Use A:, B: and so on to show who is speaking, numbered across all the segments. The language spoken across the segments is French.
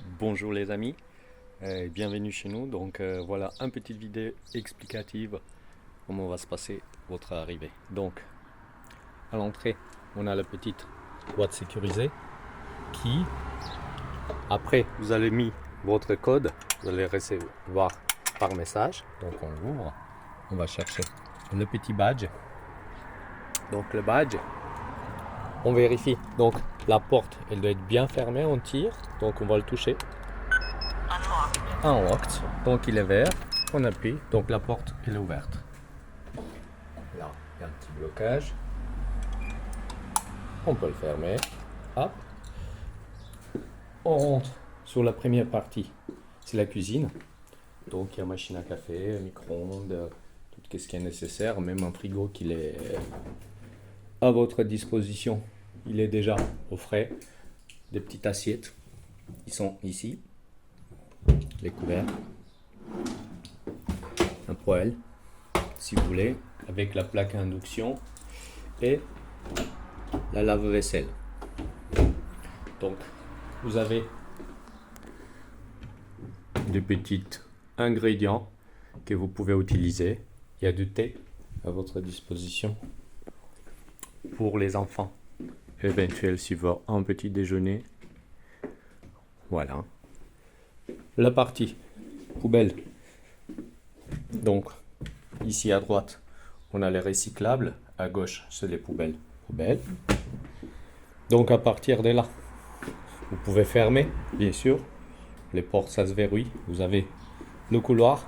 A: Bonjour les amis, bienvenue chez nous. Donc voilà une petite vidéo explicative comment va se passer votre arrivée. Donc à l'entrée, on a la petite boîte sécurisée qui, après vous allez mis votre code, vous allez recevoir par message. Donc on l'ouvre, on va chercher le petit badge. Donc le badge, on vérifie. Donc la porte, elle doit être bien fermée, on tire, donc on va le toucher. Unlocked, donc il est vert, on appuie, donc la porte elle est ouverte. Là, il y a un petit blocage. On peut le fermer. Hop. On rentre sur la première partie, c'est la cuisine. Donc il y a machine à café, micro-ondes, tout ce qui est nécessaire, même un frigo qui est à votre disposition. Il est déjà au frais. Des petites assiettes, ils sont ici. Les couverts, un poêle si vous voulez, avec la plaque à induction et la lave-vaisselle. Donc vous avez des petits ingrédients que vous pouvez utiliser. Il y a du thé à votre disposition pour les enfants éventuels s'ils veulent un petit déjeuner. Voilà. La partie poubelle. Donc ici à droite, on a les recyclables. À gauche, c'est les poubelles. Donc à partir de là, vous pouvez fermer, bien sûr. Les portes, ça se verrouille. Vous avez le couloir.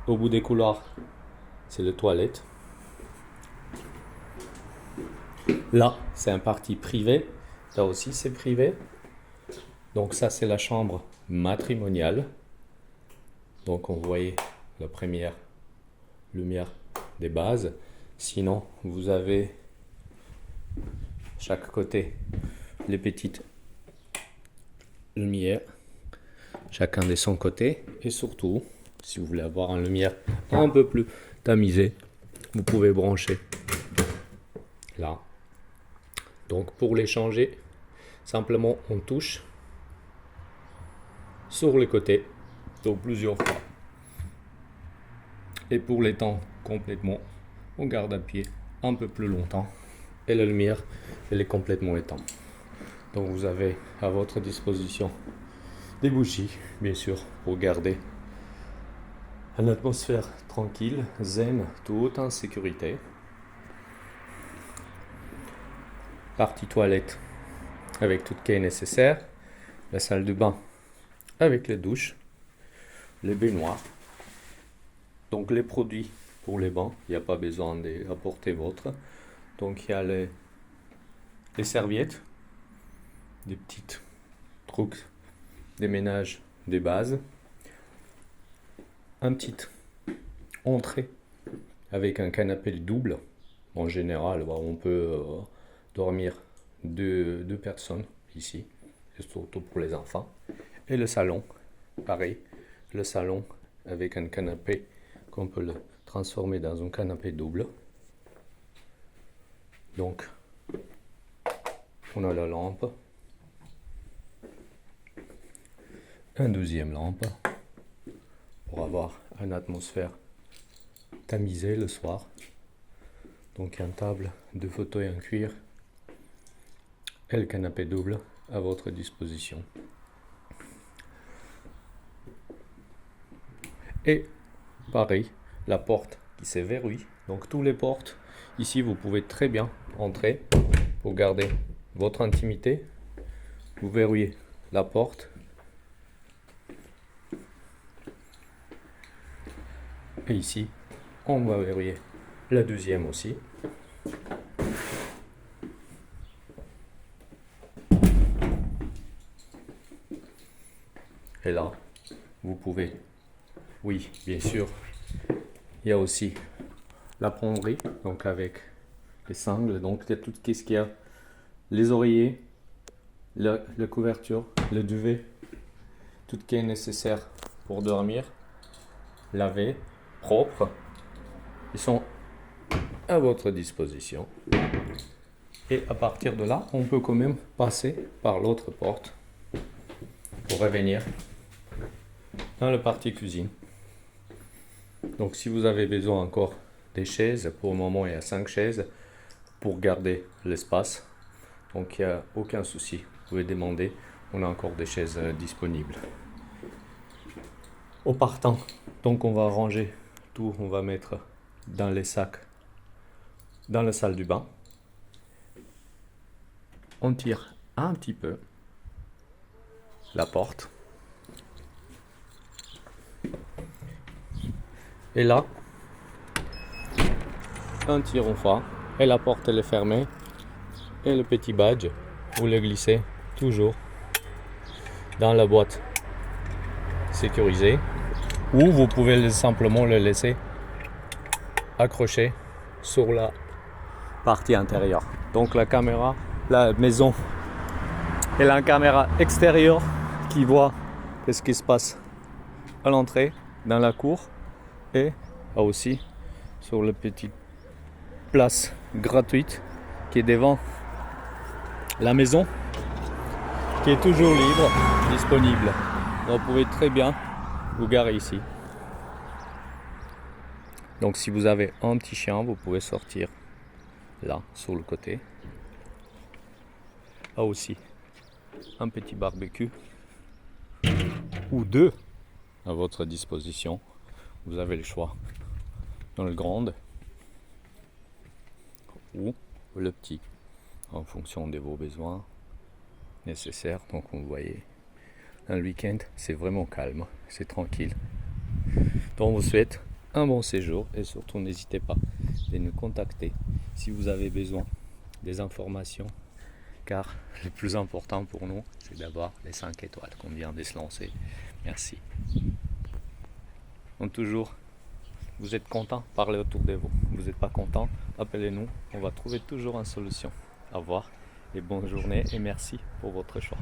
A: Au bout des couloirs, c'est les toilettes. Là, c'est un partie privé. Là aussi, c'est privé. Donc ça, c'est la chambre matrimoniale. Donc on voyait la première lumière des bases. Sinon, vous avez chaque côté les petites lumières, chacun de son côté. Et surtout, si vous voulez avoir une lumière un peu plus tamisée, vous pouvez brancher là. Donc pour les changer, simplement on touche sur les côtés, donc plusieurs fois. Et pour l'étendre complètement, on garde à pied un peu plus longtemps et la lumière elle est complètement éteinte. Donc vous avez à votre disposition des bougies, bien sûr, pour garder une atmosphère tranquille, zen, tout en sécurité. Partie toilette avec tout ce qui est nécessaire, la salle de bain avec les douches, les baignoires. Donc les produits pour les bains, il n'y a pas besoin d'apporter votre. Donc il y a les serviettes, des petites trucs, des ménages, des bases. Un petit entrée avec un canapé double. En général, on peut dormir deux personnes ici, et surtout pour les enfants. Et le salon, pareil, le salon avec un canapé qu'on peut le transformer dans un canapé double. Donc, on a la lampe, un deuxième lampe pour avoir une atmosphère tamisée le soir. Donc, une table, deux fauteuils en cuir et le canapé double à votre disposition. Et pareil, la porte qui se verrouille. Donc toutes les portes, ici vous pouvez très bien entrer pour garder votre intimité. Vous verrouillez la porte. Et ici, on va verrouiller la deuxième aussi. Et là, vous pouvez, oui, bien sûr, il y a aussi la penderie, donc avec les sangles, donc il y a tout ce qu'il y a, les oreillers, la couverture, le duvet, tout ce qui est nécessaire pour dormir, laver, propre, ils sont à votre disposition. Et à partir de là, on peut quand même passer par l'autre porte pour revenir dans la partie cuisine. Donc si vous avez besoin encore des chaises, pour le moment il y a 5 chaises pour garder l'espace. Donc il n'y a aucun souci, vous pouvez demander, on a encore des chaises disponibles. Au partant, donc on va ranger tout, on va mettre dans les sacs dans la salle du bain. On tire un petit peu la porte. Et là, un tir une fois, et la porte elle est fermée. Et le petit badge, vous le glissez toujours dans la boîte sécurisée. Ou vous pouvez simplement le laisser accroché sur la partie intérieure. Donc la caméra, la maison et la caméra extérieure qui voit ce qui se passe à l'entrée, dans la cour et aussi sur la petite place gratuite qui est devant la maison, qui est toujours libre, disponible. Donc vous pouvez très bien vous garer ici. Donc si vous avez un petit chien, vous pouvez sortir là sur le côté. Là aussi un petit barbecue ou deux à votre disposition. Vous avez le choix dans le grand ou le petit en fonction de vos besoins nécessaires. Donc vous voyez, un week-end c'est vraiment calme, c'est tranquille. Donc on vous souhaite un bon séjour et surtout n'hésitez pas de nous contacter si vous avez besoin des informations, car le plus important pour nous c'est d'avoir les 5 étoiles qu'on vient de se lancer. Merci. Donc toujours, vous êtes content, parlez autour de vous. Vous n'êtes pas content, appelez-nous, on va trouver toujours une solution. Au revoir et bonne journée et merci pour votre choix.